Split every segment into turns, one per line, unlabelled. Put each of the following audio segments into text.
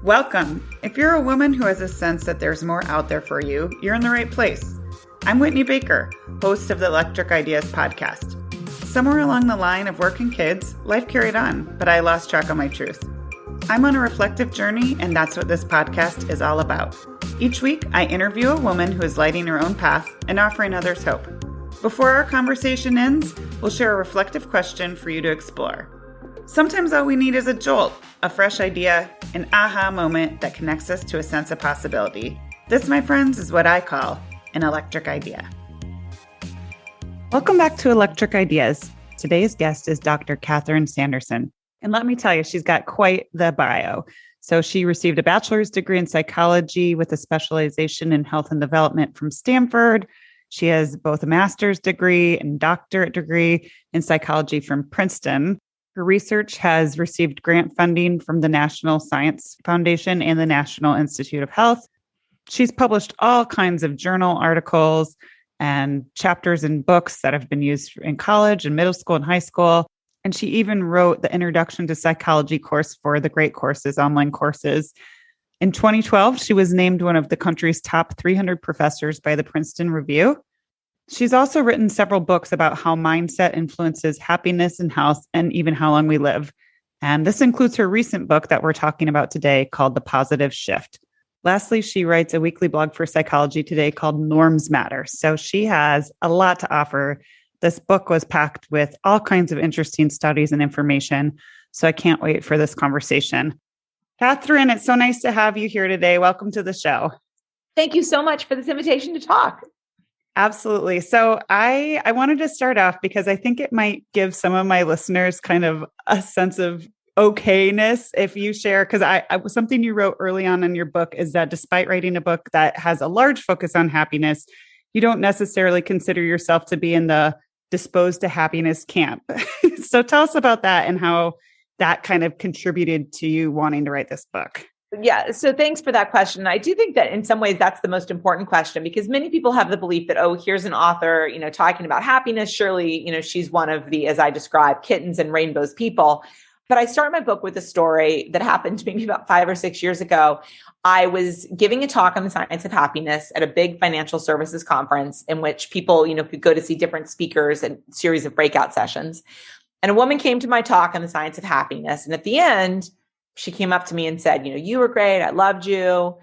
Welcome. If you're a woman who has a sense that there's more out there for you, you're in the right place. I'm Whitney Baker, host of the Electric Ideas podcast. Somewhere along the line of work and kids, life carried on, but I lost track of my truth. I'm on a reflective journey, and that's what this podcast is all about. Each week, I interview a woman who is lighting her own path and offering others hope. Before our conversation ends, we'll share a reflective question for you to explore. Sometimes all we need is a jolt, a fresh idea, an aha moment that connects us to a sense of possibility. This, my friends, is what I call an electric idea. Welcome back to Electric Ideas. Today's guest is Dr. Catherine Sanderson. And let me tell you, she's got quite the bio. So she received a bachelor's degree in psychology with a specialization in health and development from Stanford. She has both a master's degree and doctorate degree in psychology from Princeton. Her research has received grant funding from the National Science Foundation and the National Institute of Health. She's published all kinds of journal articles and chapters in books that have been used in college and middle school and high school. And she even wrote the Introduction to Psychology course for the Great Courses online courses. In 2012, she was named one of the country's top 300 professors by the Princeton Review. She's also written several books about how mindset influences happiness and health and even how long we live. And this includes her recent book that we're talking about today called The Positive Shift. Lastly, she writes a weekly blog for Psychology Today called Norms Matter. So she has a lot to offer. This book was packed with all kinds of interesting studies and information. So I can't wait for this conversation. Catherine, it's so nice to have you here today. Welcome to the show.
Thank you so much for this invitation to talk.
Absolutely. So I wanted to start off because I think it might give some of my listeners kind of a sense of okayness if you share, because I something you wrote early on in your book is that despite writing a book that has a large focus on happiness, you don't necessarily consider yourself to be in the disposed to happiness camp. So tell us about that and how that kind of contributed to you wanting to write this book.
Yeah. So thanks for that question. I do think that in some ways that's the most important question because many people have the belief that, oh, here's an author, talking about happiness. Surely, she's one of the, as I described, kittens and rainbows people. But I start my book with a story that happened to me about 5 or 6 years ago. I was giving a talk on the science of happiness at a big financial services conference in which people, could go to see different speakers and a series of breakout sessions. And a woman came to my talk on the science of happiness. And at the end, she came up to me and said, you were great. I loved you.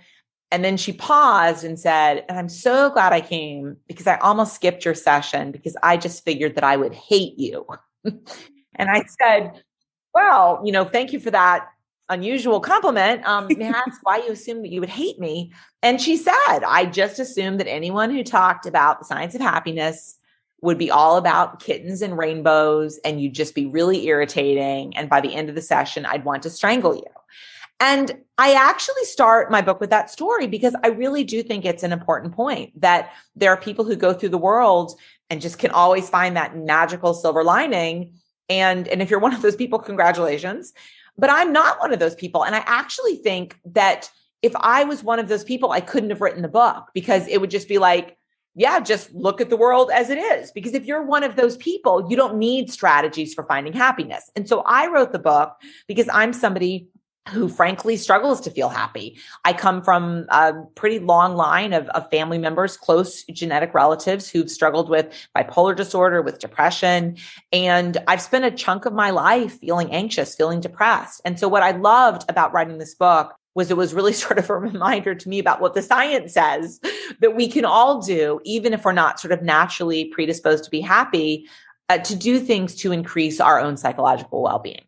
And then she paused and said, and I'm so glad I came because I almost skipped your session because I just figured that I would hate you. And I said, well, thank you for that unusual compliment. May I ask why you assumed that you would hate me? And she said, I just assumed that anyone who talked about the science of happiness would be all about kittens and rainbows, and you'd just be really irritating. And by the end of the session, I'd want to strangle you. And I actually start my book with that story because I really do think it's an important point that there are people who go through the world and just can always find that magical silver lining. And if you're one of those people, congratulations. But I'm not one of those people. And I actually think that if I was one of those people, I couldn't have written the book because it would just be like, yeah, just look at the world as it is. Because if you're one of those people, you don't need strategies for finding happiness. And so I wrote the book because I'm somebody who frankly struggles to feel happy. I come from a pretty long line of family members, close genetic relatives who've struggled with bipolar disorder, with depression. And I've spent a chunk of my life feeling anxious, feeling depressed. And so what I loved about writing this book was it was really sort of a reminder to me about what the science says that we can all do, even if we're not sort of naturally predisposed to be happy, to do things to increase our own psychological well-being.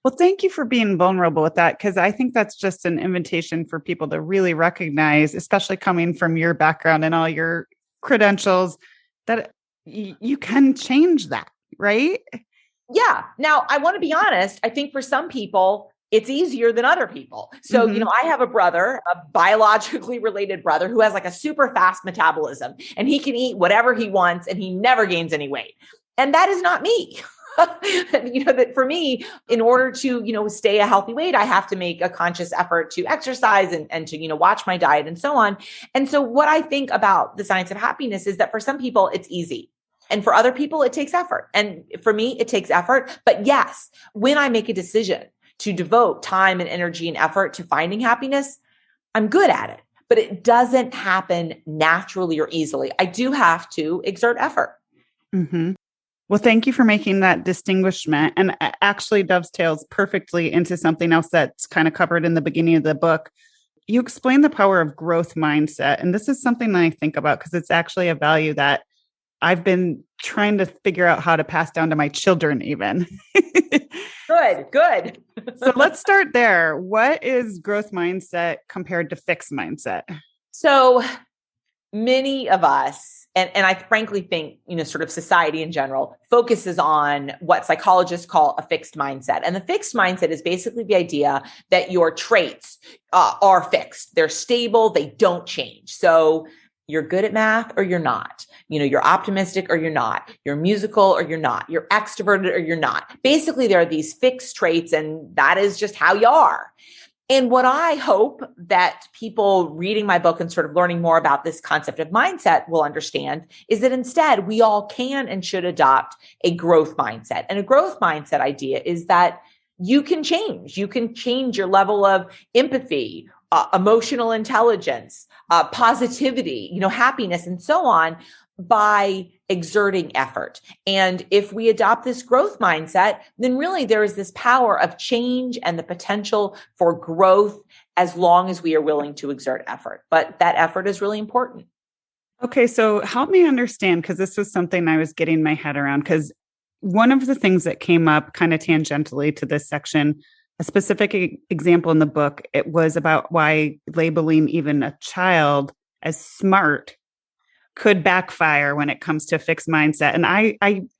Well, thank you for being vulnerable with that, because I think that's just an invitation for people to really recognize, especially coming from your background and all your credentials, that you can change that, right?
Yeah. Now, I want to be honest. I think for some people, it's easier than other people. So, I have a brother, a biologically related brother who has like a super fast metabolism and he can eat whatever he wants and he never gains any weight. And that is not me. That for me, in order to, stay a healthy weight, I have to make a conscious effort to exercise and to, watch my diet and so on. And so what I think about the science of happiness is that for some people, it's easy. And for other people, it takes effort. And for me, it takes effort. But yes, when I make a decision to devote time and energy and effort to finding happiness, I'm good at it. But it doesn't happen naturally or easily. I do have to exert effort.
Mm-hmm. Well, thank you for making that distinguishment. And it actually dovetails perfectly into something else that's kind of covered in the beginning of the book. You explain the power of growth mindset. And this is something that I think about because it's actually a value that I've been trying to figure out how to pass down to my children even.
Good.
So let's start there. What is growth mindset compared to fixed mindset?
So many of us, and I frankly think, sort of society in general, focuses on what psychologists call a fixed mindset. And the fixed mindset is basically the idea that your traits are fixed. They're stable. They don't change. So you're good at math or you're not. You're optimistic or you're not. You're musical or you're not. You're extroverted or you're not. Basically, there are these fixed traits, and that is just how you are. And what I hope that people reading my book and sort of learning more about this concept of mindset will understand is that instead we all can and should adopt a growth mindset. And a growth mindset idea is that you can change. You can change your level of empathy, emotional intelligence, positivity, happiness, and so on by exerting effort. And if we adopt this growth mindset, then really there is this power of change and the potential for growth as long as we are willing to exert effort. But that effort is really important.
Okay, so help me understand, because this was something I was getting my head around, because one of the things that came up kind of tangentially to this section, a specific example in the book, it was about why labeling even a child as smart could backfire when it comes to fixed mindset. And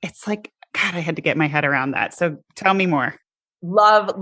it's like, God, I had to get my head around that. So tell me more.
Love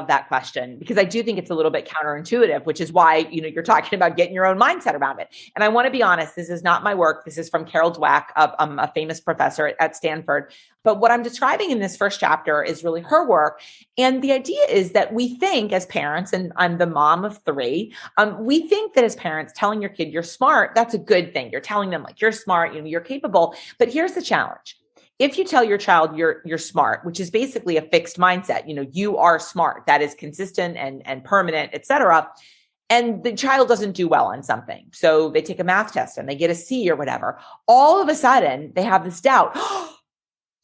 that question, because I do think it's a little bit counterintuitive, which is why, you're talking about getting your own mindset around it. And I want to be honest, this is not my work. This is from Carol Dweck, a famous professor at Stanford. But what I'm describing in this first chapter is really her work. And the idea is that we think as parents, and I'm the mom of three, we think that as parents, telling your kid you're smart, that's a good thing. You're telling them like, you're smart, you're capable. But here's the challenge. If you tell your child you're smart, which is basically a fixed mindset, you are smart, that is consistent and permanent, et cetera, and the child doesn't do well on something, so they take a math test and they get a C or whatever, all of a sudden they have this doubt.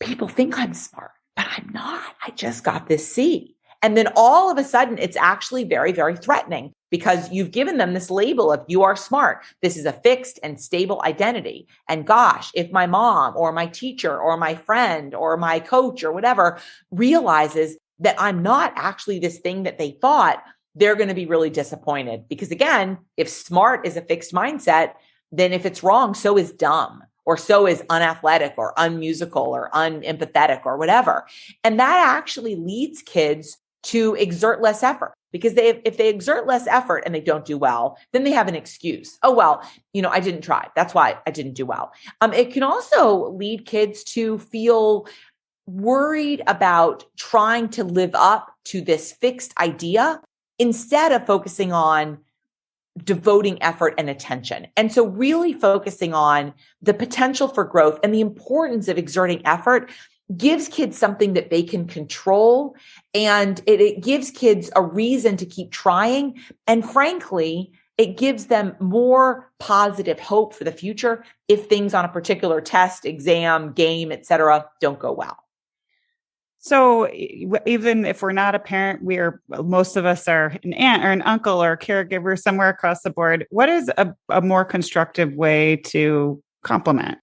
People think I'm smart, but I'm not. I just got this C. And then all of a sudden, it's actually very, very threatening because you've given them this label of you are smart. This is a fixed and stable identity. And gosh, if my mom or my teacher or my friend or my coach or whatever realizes that I'm not actually this thing that they thought, they're going to be really disappointed. Because again, if smart is a fixed mindset, then if it's wrong, so is dumb, or so is unathletic or unmusical or unempathetic or whatever. And that actually leads kids to exert less effort, because if they exert less effort and they don't do well, then they have an excuse. Oh, well, I didn't try. That's why I didn't do well. It can also lead kids to feel worried about trying to live up to this fixed idea instead of focusing on devoting effort and attention. And so really focusing on the potential for growth and the importance of exerting effort gives kids something that they can control, and it gives kids a reason to keep trying. And frankly, it gives them more positive hope for the future if things on a particular test, exam, game, et cetera, don't go well.
So even if we're not a parent, most of us are an aunt or an uncle or a caregiver somewhere across the board. What is a more constructive way to compliment?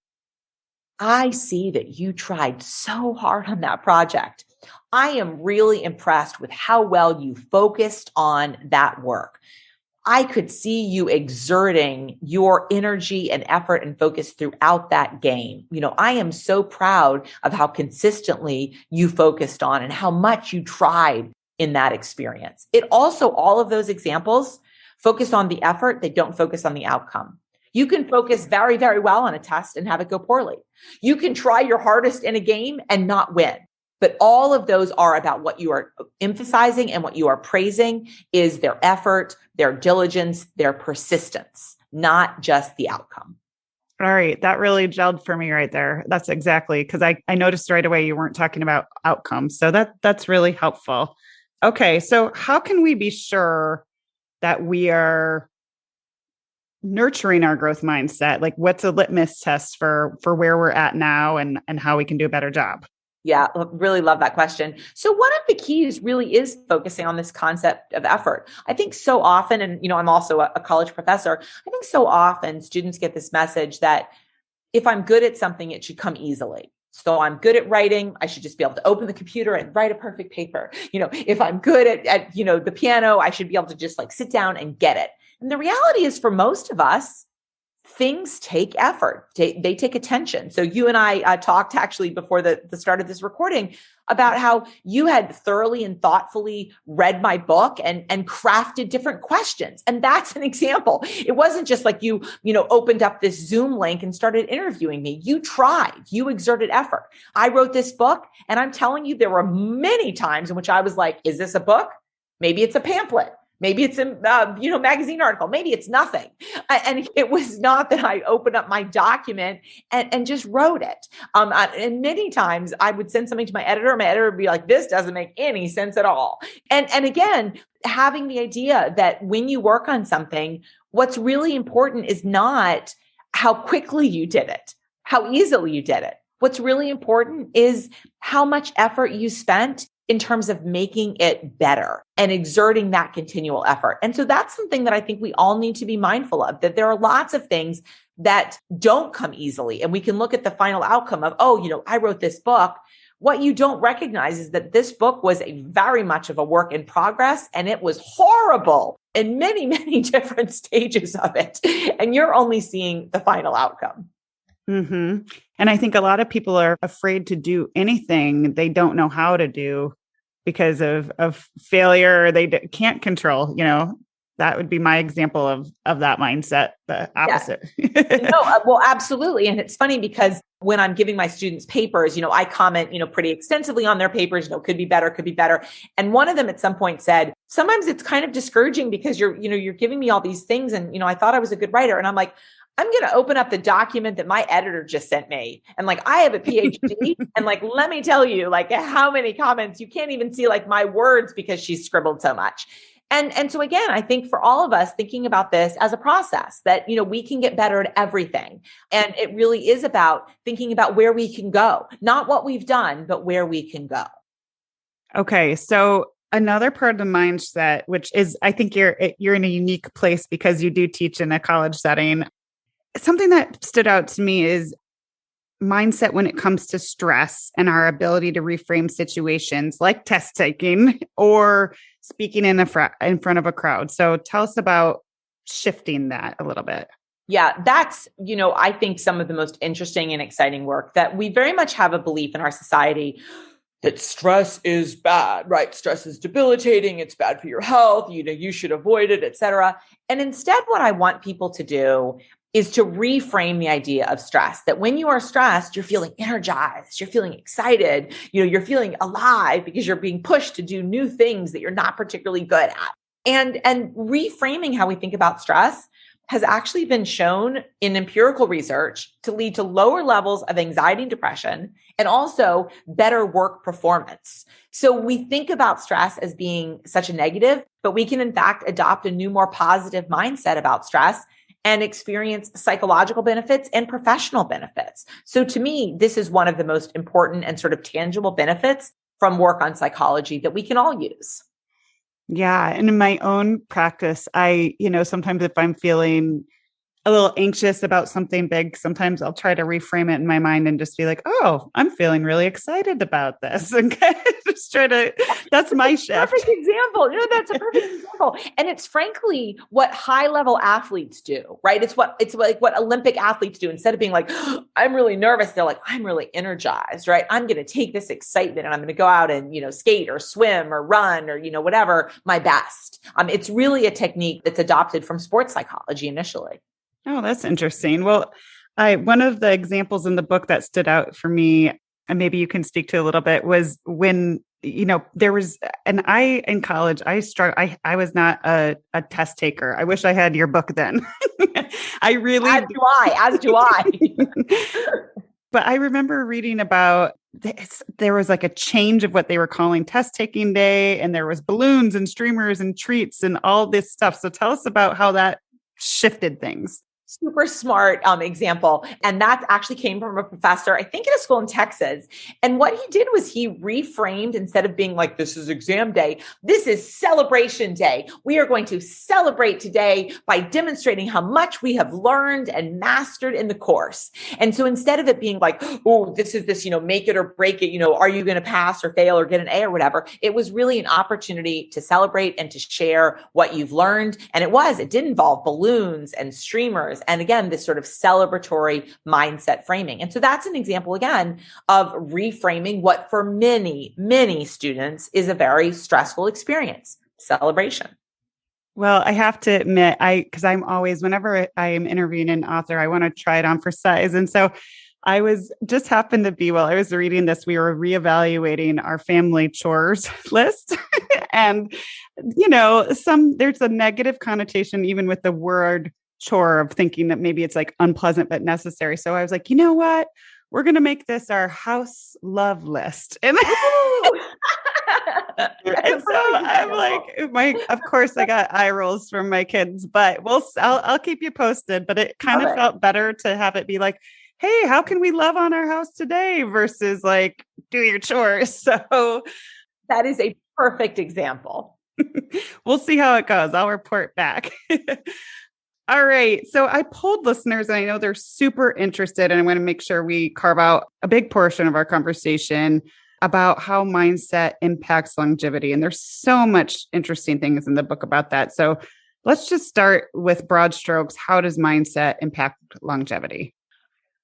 I see that you tried so hard on that project. I am really impressed with how well you focused on that work. I could see you exerting your energy and effort and focus throughout that game. I am so proud of how consistently you focused on and how much you tried in that experience. It also, all of those examples focus on the effort. They don't focus on the outcome. You can focus very, very well on a test and have it go poorly. You can try your hardest in a game and not win. But all of those are about what you are emphasizing, and what you are praising is their effort, their diligence, their persistence, not just the outcome.
All right. That really gelled for me right there. That's exactly, because I noticed right away you weren't talking about outcomes. So that's really helpful. Okay. So how can we be sure that we are nurturing our growth mindset? Like what's a litmus test for where we're at now and how we can do a better job?
Yeah, really love that question. So one of the keys really is focusing on this concept of effort. I think so often, and I'm also a college professor, I think so often students get this message that if I'm good at something, it should come easily. So I'm good at writing, I should just be able to open the computer and write a perfect paper. If I'm good at the piano, I should be able to just like sit down and get it. And the reality is for most of us, things take effort. They take attention. So you and I talked actually before the start of this recording about how you had thoroughly and thoughtfully read my book and crafted different questions. And that's an example. It wasn't just like you opened up this Zoom link and started interviewing me. You tried, you exerted effort. I wrote this book and I'm telling you, there were many times in which I was like, is this a book? Maybe it's a pamphlet. Maybe it's a magazine article. Maybe it's nothing. And it was not that I opened up my document and just wrote it. And many times I would send something to my editor. My editor would be like, this doesn't make any sense at all. And again, having the idea that when you work on something, what's really important is not how quickly you did it, how easily you did it. What's really important is how much effort you spent in terms of making it better and exerting that continual effort. And so that's something that I think we all need to be mindful of, that there are lots of things that don't come easily. And we can look at the final outcome of, I wrote this book. What you don't recognize is that this book was a very much of a work in progress, and it was horrible in many, many different stages of it. And you're only seeing the final outcome.
Mm-hmm. And I think a lot of people are afraid to do anything they don't know how to do because of failure. They can't control, that would be my example of that mindset, the opposite.
Yeah. Well, absolutely. And it's funny because when I'm giving my students papers, I comment, pretty extensively on their papers, could be better, could be better. And one of them at some point said, sometimes it's kind of discouraging because you're giving me all these things. And, I thought I was a good writer. And I'm like, I'm going to open up the document that my editor just sent me. And I have a PhD and let me tell you, how many comments you can't even see my words because she's scribbled so much. And so again, I think for all of us thinking about this as a process that, we can get better at everything. And it really is about thinking about where we can go, not what we've done, but where we can go.
Okay. So another part of the mindset, which is, I think you're in a unique place because you do teach in a college setting. Something that stood out to me is mindset when it comes to stress and our ability to reframe situations like test taking or speaking in front of a crowd. So tell us about shifting that a little bit.
Yeah, that's, I think some of the most interesting and exciting work that we very much have a belief in our society that stress is bad, right? Stress is debilitating. It's bad for your health. You should avoid it, et cetera. And instead, what I want people to do is to reframe the idea of stress, that when you are stressed, you're feeling energized, you're feeling excited, you're feeling alive because you're being pushed to do new things that you're not particularly good at. And reframing how we think about stress has actually been shown in empirical research to lead to lower levels of anxiety and depression, and also better work performance. So we think about stress as being such a negative, but we can in fact adopt a new, more positive mindset about stress and experience psychological benefits and professional benefits. So to me, this is one of the most important and sort of tangible benefits from work on psychology that we can all use.
Yeah. And in my own practice, I, sometimes if I'm feeling a little anxious about something big, sometimes I'll try to reframe it in my mind and just be like, oh, I'm feeling really excited about this. And just try to, that's my shift.
Perfect example. That's a perfect example. And it's frankly what high level athletes do, right? It's like what Olympic athletes do. Instead of being like, oh, I'm really nervous, they're like, I'm really energized, right? I'm going to take this excitement and I'm going to go out and, skate or swim or run or, whatever, my best. It's really a technique that's adopted from sports psychology initially.
Oh, that's interesting. Well, one of the examples in the book that stood out for me, and maybe you can speak to a little bit, was when, there was, and in college, I was not a test taker. I wish I had your book then. I really,
as do I.
But I remember reading about there was like a change of what they were calling test taking day. And there was balloons and streamers and treats and all this stuff. So tell us about how that shifted things.
Super smart example. And that actually came from a professor, I think at a school in Texas. And what he did was he reframed, instead of being like, this is exam day, this is celebration day. We are going to celebrate today by demonstrating how much we have learned and mastered in the course. And so instead of it being like, oh, this is this, make it or break it, are you going to pass or fail or get an A or whatever? It was really an opportunity to celebrate and to share what you've learned. And it did involve balloons and streamers. And again, this sort of celebratory mindset framing. And so that's an example, again, of reframing what for many, many students is a very stressful experience, celebration.
Well, I have to admit, because I'm always, whenever I am interviewing an author, I want to try it on for size. And so I happened to be, while I was reading this, we were reevaluating our family chores list. And, there's a negative connotation even with the word chore, of thinking that maybe it's like unpleasant but necessary. So I was like, you know what? We're going to make this our house love list. And, and so I'm like, of course I got eye rolls from my kids, but I'll keep you posted. But it kind of felt better to have it be like, hey, how can we love on our house today versus like, do your chores. So
that is a perfect example.
We'll see how it goes. I'll report back. All right. So I polled listeners, and I know they're super interested, and I want to make sure we carve out a big portion of our conversation about how mindset impacts longevity. And there's so much interesting things in the book about that. So let's just start with broad strokes. How does mindset impact longevity?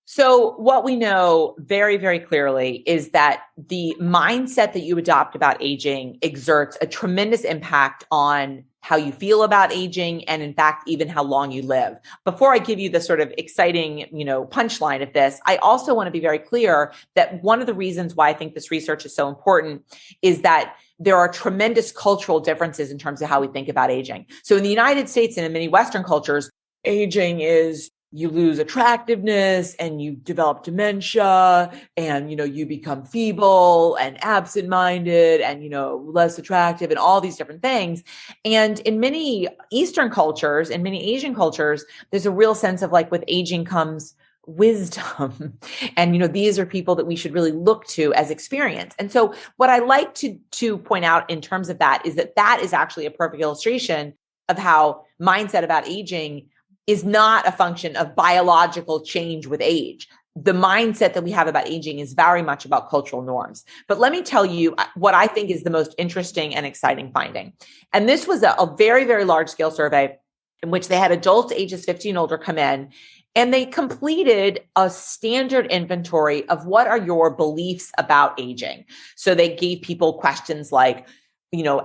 So what we know very, very clearly is that the mindset that you adopt about aging exerts a tremendous impact on how you feel about aging, and in fact, even how long you live. Before I give you the sort of exciting, punchline of this, I also want to be very clear that one of the reasons why I think this research is so important is that there are tremendous cultural differences in terms of how we think about aging. So in the United States and in many Western cultures, aging is you lose attractiveness and you develop dementia and, you become feeble and absent-minded and, less attractive and all these different things. And in many Eastern cultures and many Asian cultures, there's a real sense of like with aging comes wisdom. And, these are people that we should really look to as experience. And so what I like to point out in terms of that is that is actually a perfect illustration of how mindset about aging is not a function of biological change with age. The mindset that we have about aging is very much about cultural norms. But let me tell you what I think is the most interesting and exciting finding. And this was a very, very large scale survey in which they had adults ages 50 and older come in, and they completed a standard inventory of what are your beliefs about aging. So they gave people questions like,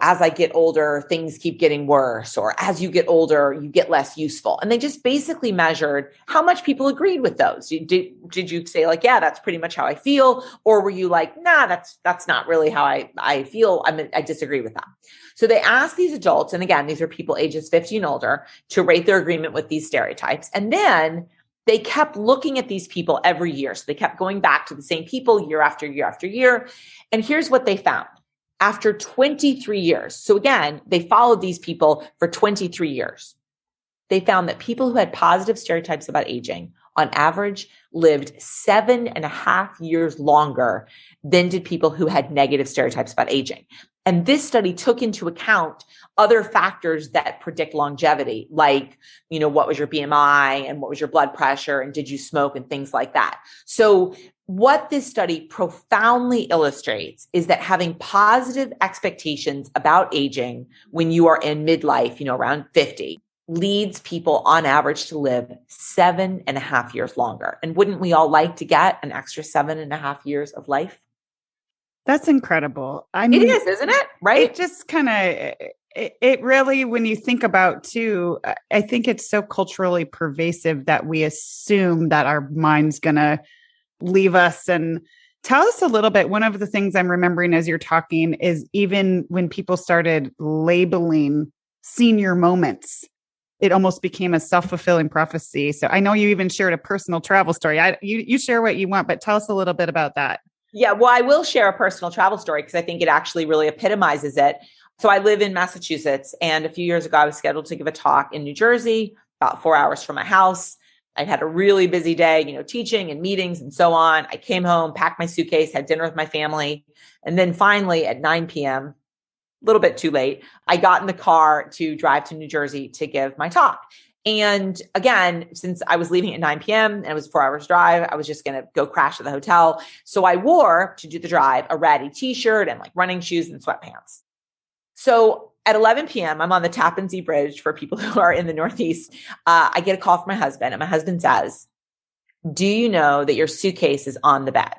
as I get older, things keep getting worse, or as you get older, you get less useful. And they just basically measured how much people agreed with those. Did you say like, yeah, that's pretty much how I feel? Or were you like, nah, that's not really how I feel. I disagree with that. So they asked these adults, and again, these are people ages 50 and older, to rate their agreement with these stereotypes. And then they kept looking at these people every year. So they kept going back to the same people year after year after year. And here's what they found. After 23 years, so again, they followed these people for 23 years. They found that people who had positive stereotypes about aging, on average, lived 7.5 years longer than did people who had negative stereotypes about aging. And this study took into account other factors that predict longevity, like, what was your BMI and what was your blood pressure and did you smoke and things like that. So what this study profoundly illustrates is that having positive expectations about aging when you are in midlife, around 50, leads people on average to live 7.5 years longer. And wouldn't we all like to get an extra 7.5 years of life?
That's incredible. I mean,
it is, isn't it? Right?
It just kind of, it really, when you think about too, I think it's so culturally pervasive that we assume that our mind's going to leave us. And tell us a little bit. One of the things I'm remembering as you're talking is even when people started labeling senior moments, it almost became a self-fulfilling prophecy. So I know you even shared a personal travel story. You share what you want, but tell us a little bit about that.
Yeah, well, I will share a personal travel story because I think it actually really epitomizes it. So I live in Massachusetts, and a few years ago, I was scheduled to give a talk in New Jersey, about 4 hours from my house. I had a really busy day, teaching and meetings and so on. I came home, packed my suitcase, had dinner with my family. And then finally at 9 p.m., a little bit too late, I got in the car to drive to New Jersey to give my talk. And again, since I was leaving at 9 p.m. and it was 4 hours drive, I was just going to go crash at the hotel. So I wore, to do the drive, a ratty t-shirt and like running shoes and sweatpants. So at 11 p.m., I'm on the Tappan Zee Bridge for people who are in the Northeast. I get a call from my husband, and my husband says, "Do you know that your suitcase is on the bed?"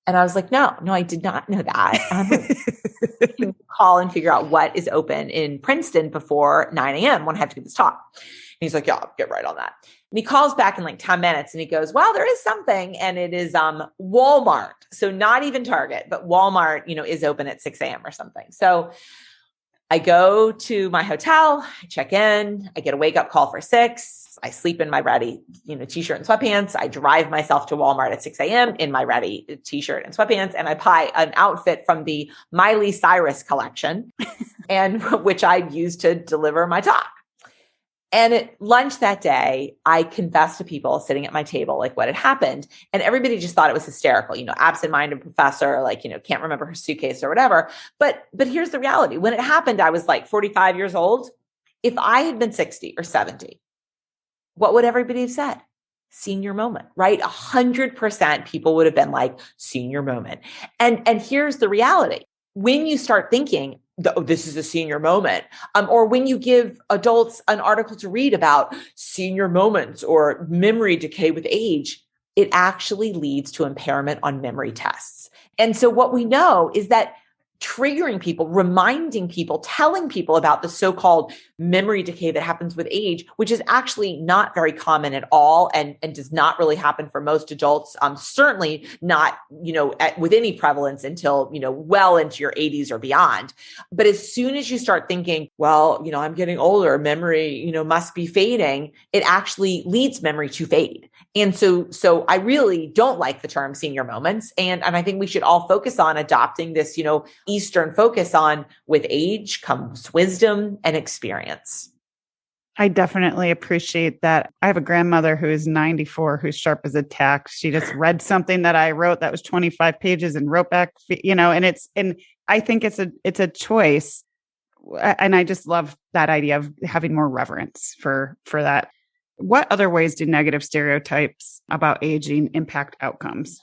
And I was like, no, I did not know that. I'm like, can call and figure out what is open in Princeton before 9 a.m. when I have to give this talk. And he's like, yeah, I'll get right on that. And he calls back in like 10 minutes and he goes, well, there is something. And it is Walmart. So not even Target, but Walmart, is open at 6 a.m. or something. So I go to my hotel, I check in, I get a wake up call for 6. I sleep in my ratty, t-shirt and sweatpants. I drive myself to Walmart at 6 a.m. in my ratty t-shirt and sweatpants. And I buy an outfit from the Miley Cyrus collection and which I used to deliver my talk. And at lunch that day, I confessed to people sitting at my table, like what had happened. And everybody just thought it was hysterical, absent-minded professor, can't remember her suitcase or whatever. But here's the reality. When it happened, I was like 45 years old. If I had been 60 or 70, what would everybody have said? Senior moment, right? 100% people would have been like, senior moment. And here's the reality. When you start thinking, oh, this is a senior moment, or when you give adults an article to read about senior moments or memory decay with age, it actually leads to impairment on memory tests. And so what we know is that triggering people, reminding people, telling people about the so-called memory decay that happens with age, which is actually not very common at all and does not really happen for most adults, certainly not, with any prevalence until, well into your 80s or beyond. But as soon as you start thinking, well, I'm getting older, memory, must be fading, it actually leads memory to fade. And so I really don't like the term senior moments. And I think we should all focus on adopting this, Eastern focus on with age comes wisdom and experience.
I definitely appreciate that. I have a grandmother who is 94, who's sharp as a tack. She just read something that I wrote that was 25 pages and wrote back, and I think it's a choice. And I just love that idea of having more reverence for that. What other ways do negative stereotypes about aging impact outcomes?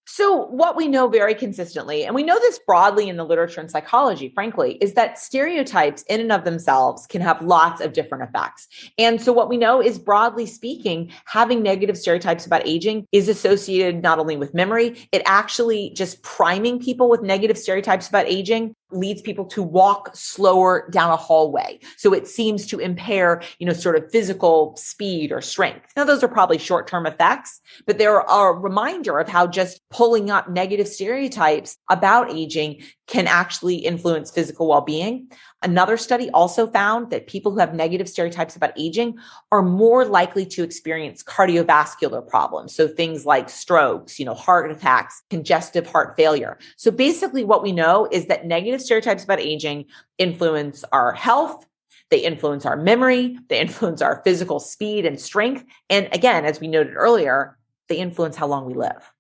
So what we know very consistently, and we know this broadly in the literature and psychology, frankly, is that stereotypes in and of themselves can have lots of different effects. And so what we know is, broadly speaking, having negative stereotypes about aging is associated not only with memory, it actually just priming people with negative stereotypes about aging leads people to walk slower down a hallway. So it seems to impair, sort of physical speed or strength. Now, those are probably short-term effects, but they're a reminder of how just pulling up negative stereotypes about aging can actually influence physical well-being. Another study also found that people who have negative stereotypes about aging are more likely to experience cardiovascular problems. So things like strokes, heart attacks, congestive heart failure. So basically what we know is that negative stereotypes about aging influence our health. They influence our memory. They influence our physical speed and strength. And again, as we noted earlier, they influence how long we live.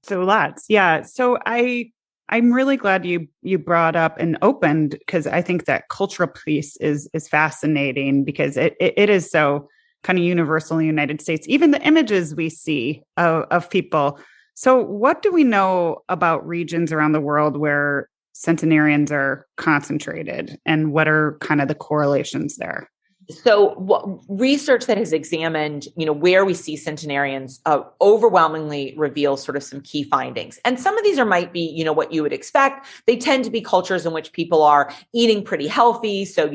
So lots. Yeah. So I'm really glad you brought up and opened, because I think that cultural piece is fascinating, because it is so kind of universal in the United States, even the images we see of people. So what do we know about regions around the world where centenarians are concentrated, and what are kind of the correlations there?
So research that has examined, where we see centenarians overwhelmingly reveals sort of some key findings. And some of these might be, what you would expect. They tend to be cultures in which people are eating pretty healthy. So,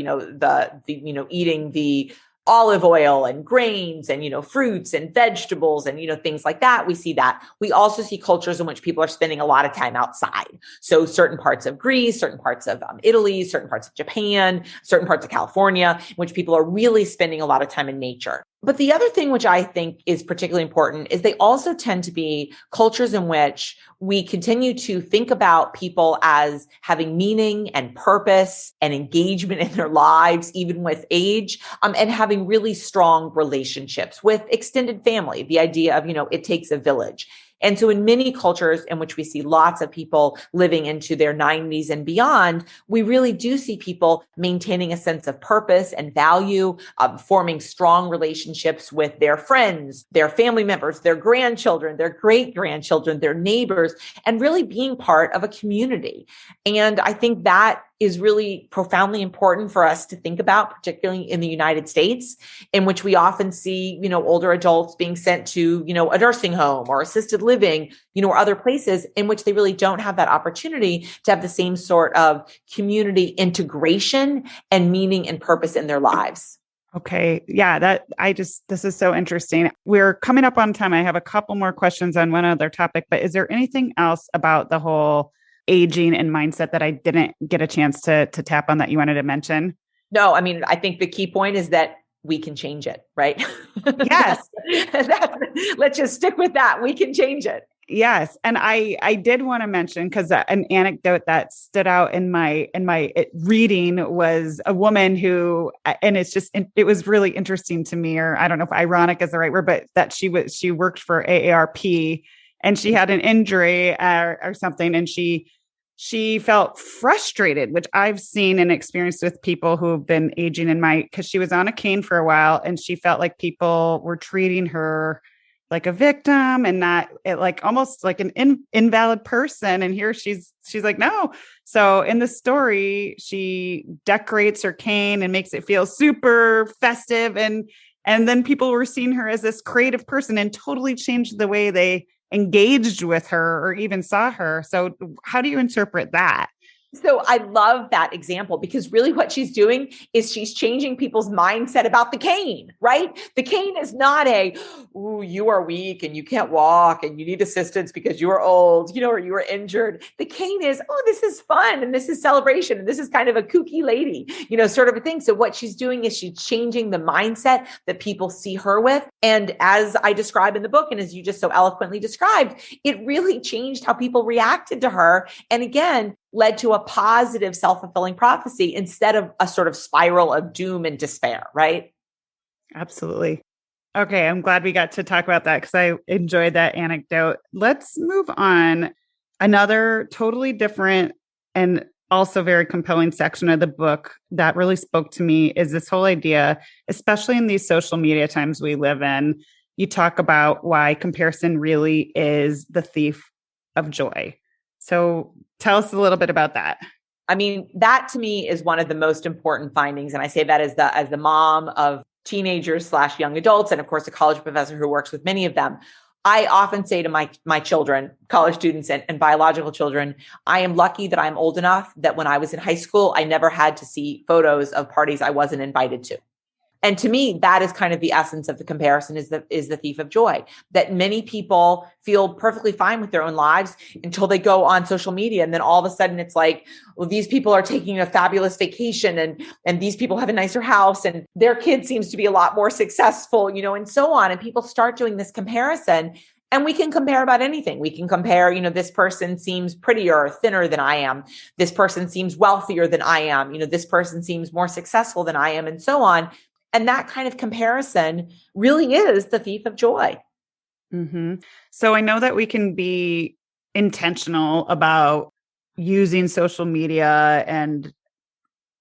eating the olive oil and grains and, fruits and vegetables and, things like that. We see that. We also see cultures in which people are spending a lot of time outside. So certain parts of Greece, certain parts of Italy, certain parts of Japan, certain parts of California, in which people are really spending a lot of time in nature. But the other thing, which I think is particularly important, is they also tend to be cultures in which we continue to think about people as having meaning and purpose and engagement in their lives, even with age, and having really strong relationships with extended family. The idea of, it takes a village. And so in many cultures in which we see lots of people living into their 90s and beyond, we really do see people maintaining a sense of purpose and value, forming strong relationships with their friends, their family members, their grandchildren, their great-grandchildren, their neighbors, and really being part of a community. And I think that is really profoundly important for us to think about, particularly in the United States, in which we often see, older adults being sent to, a nursing home or assisted living, or other places in which they really don't have that opportunity to have the same sort of community integration and meaning and purpose in their lives.
Okay. Yeah, this is so interesting. We're coming up on time. I have a couple more questions on one other topic, but is there anything else about the whole aging and mindset that I didn't get a chance to tap on that you wanted to mention?
No, I think the key point is that we can change it, right?
Yes.
Let's just stick with that. We can change it.
Yes. And I did want to mention, because an anecdote that stood out in my reading was a woman who, and it was really interesting to me, or I don't know if ironic is the right word, but that she worked for AARP and she had an injury or something. And she felt frustrated, which I've seen and experienced with people who have been aging because she was on a cane for a while and she felt like people were treating her like a victim and not like almost like an invalid person. And here she's like, no. So in the story, she decorates her cane and makes it feel super festive. And then people were seeing her as this creative person and totally changed the way they engaged with her or even saw her. So how do you interpret that?
So I love that example because really what she's doing is she's changing people's mindset about the cane, right? The cane is not ooh, you are weak and you can't walk and you need assistance because you are old, or you are injured. The cane is, oh, this is fun and this is celebration and this is kind of a kooky lady, sort of a thing. So what she's doing is she's changing the mindset that people see her with. And as I describe in the book, and as you just so eloquently described, it really changed how people reacted to her. And again, led to a positive self-fulfilling prophecy instead of a sort of spiral of doom and despair, right?
Absolutely. Okay, I'm glad we got to talk about that because I enjoyed that anecdote. Let's move on. Another totally different and also very compelling section of the book that really spoke to me is this whole idea, especially in these social media times we live in, you talk about why comparison really is the thief of joy. So tell us a little bit about that.
That to me is one of the most important findings. And I say that as the mom of teenagers / young adults, and of course, a college professor who works with many of them. I often say to my children, college students and biological children, I am lucky that I'm old enough that when I was in high school, I never had to see photos of parties I wasn't invited to. And to me, that is kind of the essence of the comparison is the thief of joy, that many people feel perfectly fine with their own lives until they go on social media. And then all of a sudden it's like, well, these people are taking a fabulous vacation and these people have a nicer house and their kid seems to be a lot more successful, and so on. And people start doing this comparison. And we can compare about anything. We can compare, this person seems prettier or thinner than I am. This person seems wealthier than I am. This person seems more successful than I am, and so on. And that kind of comparison really is the thief of joy.
Mm-hmm. So I know that we can be intentional about using social media and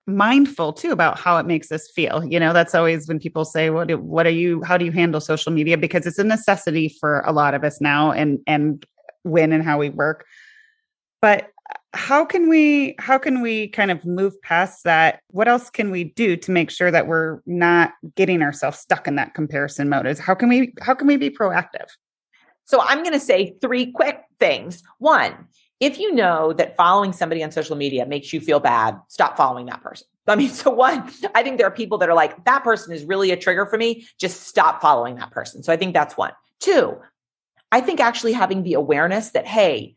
mindful too about how it makes us feel. That's always when people say, how do you handle social media? Because it's a necessity for a lot of us now and when and how we work. But how can we kind of move past that? What else can we do to make sure that we're not getting ourselves stuck in that comparison mode? How can we be proactive?
So I'm going to say 3 quick things. 1, if you know that following somebody on social media makes you feel bad, stop following that person. So 1, I think there are people that are like, that person is really a trigger for me. Just stop following that person. So I think that's 1. 2, I think actually having the awareness that, hey,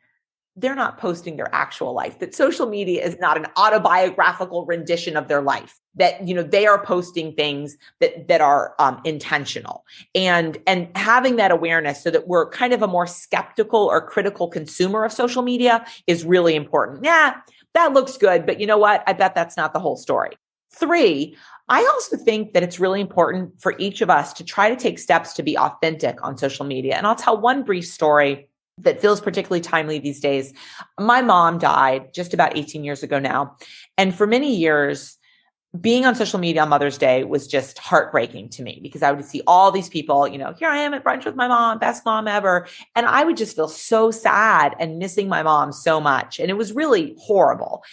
they're not posting their actual life, that social media is not an autobiographical rendition of their life. that, they are posting things that are intentional, and having that awareness so that we're kind of a more skeptical or critical consumer of social media is really important. Yeah, that looks good, but you know what? I bet that's not the whole story. 3, I also think that it's really important for each of us to try to take steps to be authentic on social media. And I'll tell one brief story that feels particularly timely these days. My mom died just about 18 years ago now. And for many years, being on social media on Mother's Day was just heartbreaking to me, because I would see all these people, here I am at brunch with my mom, best mom ever. And I would just feel so sad and missing my mom so much. And it was really horrible.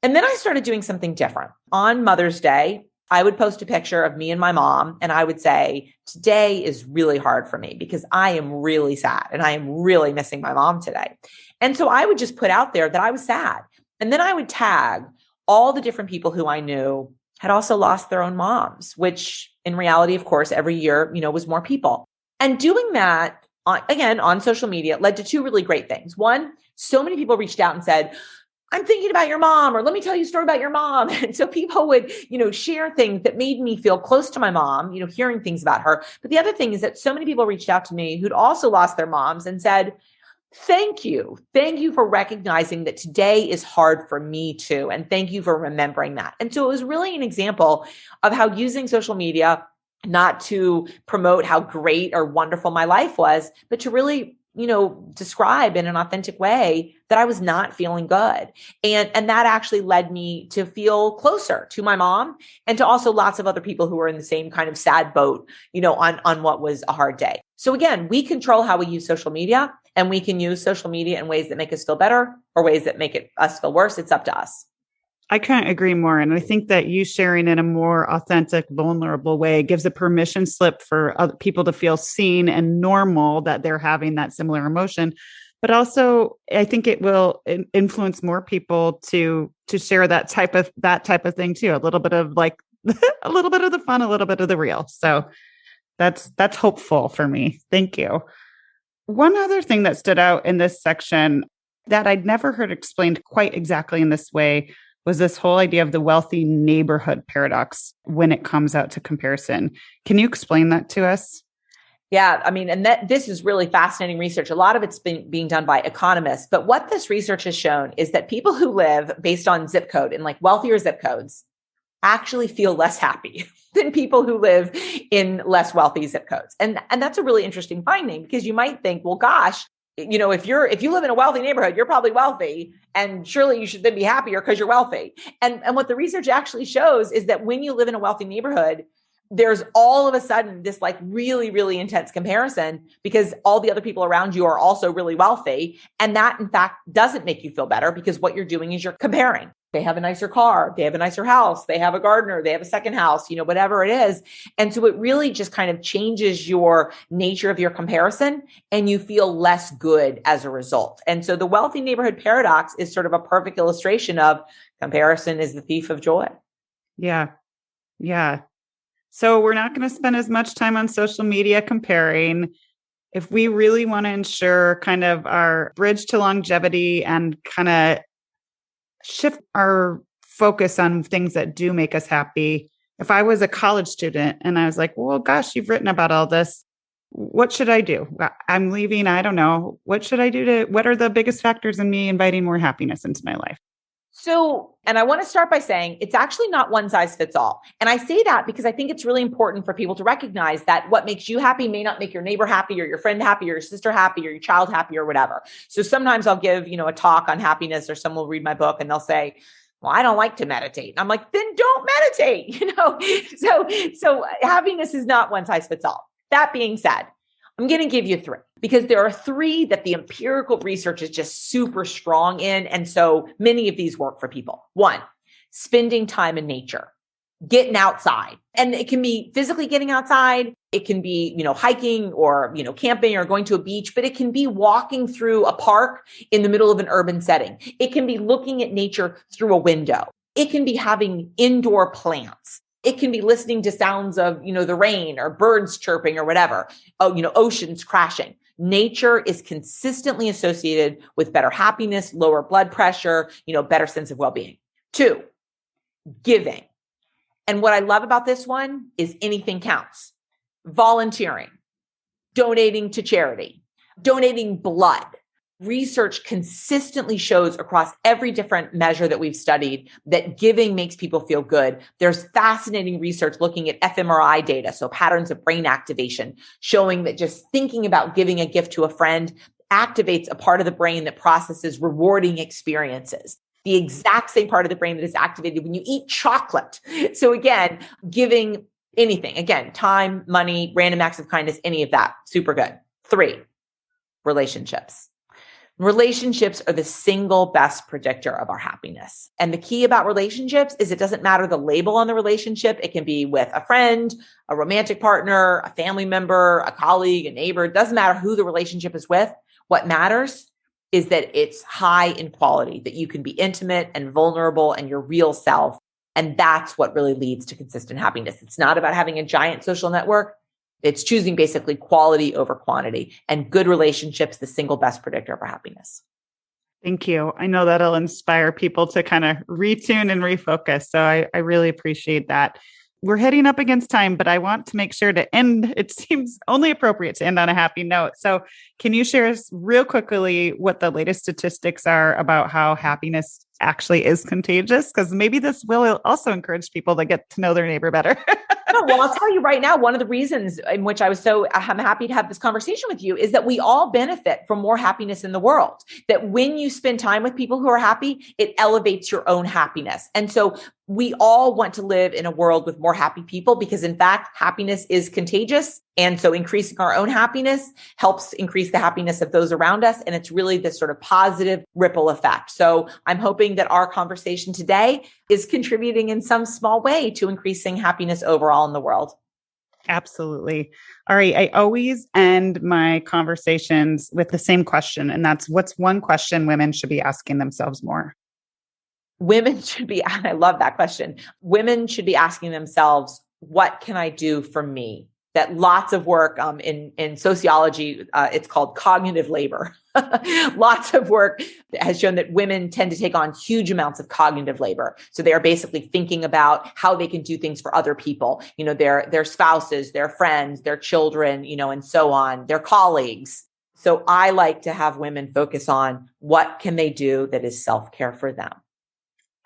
And then I started doing something different. On Mother's Day, I would post a picture of me and my mom, and I would say, today is really hard for me because I am really sad and I am really missing my mom today. And so I would just put out there that I was sad. And then I would tag all the different people who I knew had also lost their own moms, which in reality, of course, every year, was more people. And doing that, again, on social media led to 2 really great things. One, so many people reached out and said, I'm thinking about your mom, or let me tell you a story about your mom. And so people would, share things that made me feel close to my mom, hearing things about her. But the other thing is that so many people reached out to me who'd also lost their moms and said, thank you. Thank you for recognizing that today is hard for me too. And thank you for remembering that. And so it was really an example of how using social media, not to promote how great or wonderful my life was, but to really describe in an authentic way that I was not feeling good. And that actually led me to feel closer to my mom and to also lots of other people who were in the same kind of sad boat, on what was a hard day. So again, we control how we use social media, and we can use social media in ways that make us feel better or ways that make us feel worse. It's up to us.
I can't agree more. And I think that you sharing in a more authentic, vulnerable way gives a permission slip for other people to feel seen and normal that they're having that similar emotion. But also, I think it will influence more people to share that type of thing too. A little bit of a little bit of the fun, a little bit of the real. So that's hopeful for me. Thank you. One other thing that stood out in this section that I'd never heard explained quite exactly in this way was this whole idea of the wealthy neighborhood paradox when it comes out to comparison. Can you explain that to us?
Yeah, this is really fascinating research. A lot of it's being done by economists. But what this research has shown is that people who live based on zip code in wealthier zip codes actually feel less happy than people who live in less wealthy zip codes. And that's a really interesting finding, because you might think, well, gosh, if you live in a wealthy neighborhood, you're probably wealthy, and surely you should then be happier because you're wealthy. And what the research actually shows is that when you live in a wealthy neighborhood, there's all of a sudden this really, really intense comparison, because all the other people around you are also really wealthy. And that in fact doesn't make you feel better, because what you're doing is you're comparing. They have a nicer car, they have a nicer house, they have a gardener, they have a second house, whatever it is. And so it really just kind of changes your nature of your comparison, and you feel less good as a result. And so the wealthy neighborhood paradox is sort of a perfect illustration of comparison is the thief of joy.
Yeah. Yeah. So we're not going to spend as much time on social media comparing. If we really want to ensure kind of our bridge to longevity and kind of shift our focus on things that do make us happy. If I was a college student and I was like, well, gosh, you've written about all this. What should I do? I'm leaving. I don't know. What should I do what are the biggest factors in me inviting more happiness into my life?
So, and I want to start by saying it's actually not one size fits all. And I say that because I think it's really important for people to recognize that what makes you happy may not make your neighbor happy, or your friend happy, or your sister happy, or your child happy, or whatever. So sometimes I'll give, a talk on happiness, or someone will read my book and they'll say, well, I don't like to meditate. And I'm like, then don't meditate, So happiness is not one size fits all. That being said, I'm going to give you 3, because there are 3 that the empirical research is just super strong in. And so many of these work for people. 1, spending time in nature, getting outside. And it can be physically getting outside. It can be, hiking or, camping or going to a beach, but it can be walking through a park in the middle of an urban setting. It can be looking at nature through a window. It can be having indoor plants. It can be listening to sounds of, the rain or birds chirping or whatever. Oceans crashing. Nature is consistently associated with better happiness, lower blood pressure, better sense of well-being. 2, giving. And what I love about this one is anything counts. Volunteering, donating to charity, donating blood. Research consistently shows across every different measure that we've studied that giving makes people feel good. There's fascinating research looking at fMRI data, so patterns of brain activation, showing that just thinking about giving a gift to a friend activates a part of the brain that processes rewarding experiences. The exact same part of the brain that is activated when you eat chocolate. So again, giving anything, again, time, money, random acts of kindness, any of that, super good. 3, relationships. Relationships are the single best predictor of our happiness. And the key about relationships is it doesn't matter the label on the relationship. It can be with a friend, a romantic partner, a family member, a colleague, a neighbor. It doesn't matter who the relationship is with. What matters is that it's high in quality, that you can be intimate and vulnerable and your real self. And that's what really leads to consistent happiness. It's not about having a giant social network. It's choosing basically quality over quantity, and good relationships, the single best predictor of our happiness.
Thank you. I know that'll inspire people to kind of retune and refocus. So I really appreciate that. We're heading up against time, but I want to make sure to end. It seems only appropriate to end on a happy note. So can you share us real quickly what the latest statistics are about how happiness actually is contagious? Because maybe this will also encourage people to get to know their neighbor better.
No, well, I'll tell you right now, one of the reasons in which I'm happy to have this conversation with you is that we all benefit from more happiness in the world. That when you spend time with people who are happy, it elevates your own happiness. And so we all want to live in a world with more happy people because in fact, happiness is contagious. And so increasing our own happiness helps increase the happiness of those around us. And it's really this sort of positive ripple effect. So I'm hoping that our conversation today is contributing in some small way to increasing happiness overall in the world.
Absolutely. All right. I always end my conversations with the same question. And that's, what's one question women should be asking themselves more?
Women should be, I love that question. Women should be asking themselves, what can I do for me? That lots of work in sociology, it's called cognitive labor. Lots of work has shown that women tend to take on huge amounts of cognitive labor. So they are basically thinking about how they can do things for other people, their spouses, their friends, their children, and so on, their colleagues. So I like to have women focus on what can they do that is self-care for them.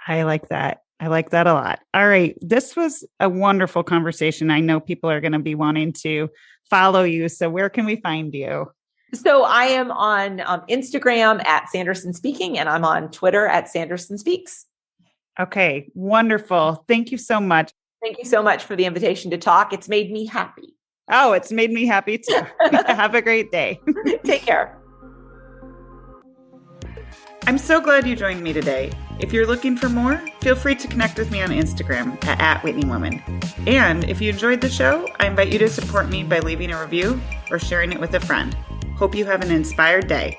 I like that. I like that a lot. All right. This was a wonderful conversation. I know people are going to be wanting to follow you. So where can we find you?
So I am on Instagram at Sanderson Speaking, and I'm on Twitter at Sanderson Speaks.
Okay. Wonderful. Thank you so much.
Thank you so much for the invitation to talk. It's made me happy.
Oh, it's made me happy too. Have a great day.
Take care.
I'm so glad you joined me today. If you're looking for more, feel free to connect with me on Instagram at @WhitneyWoman. And if you enjoyed the show, I invite you to support me by leaving a review or sharing it with a friend. Hope you have an inspired day.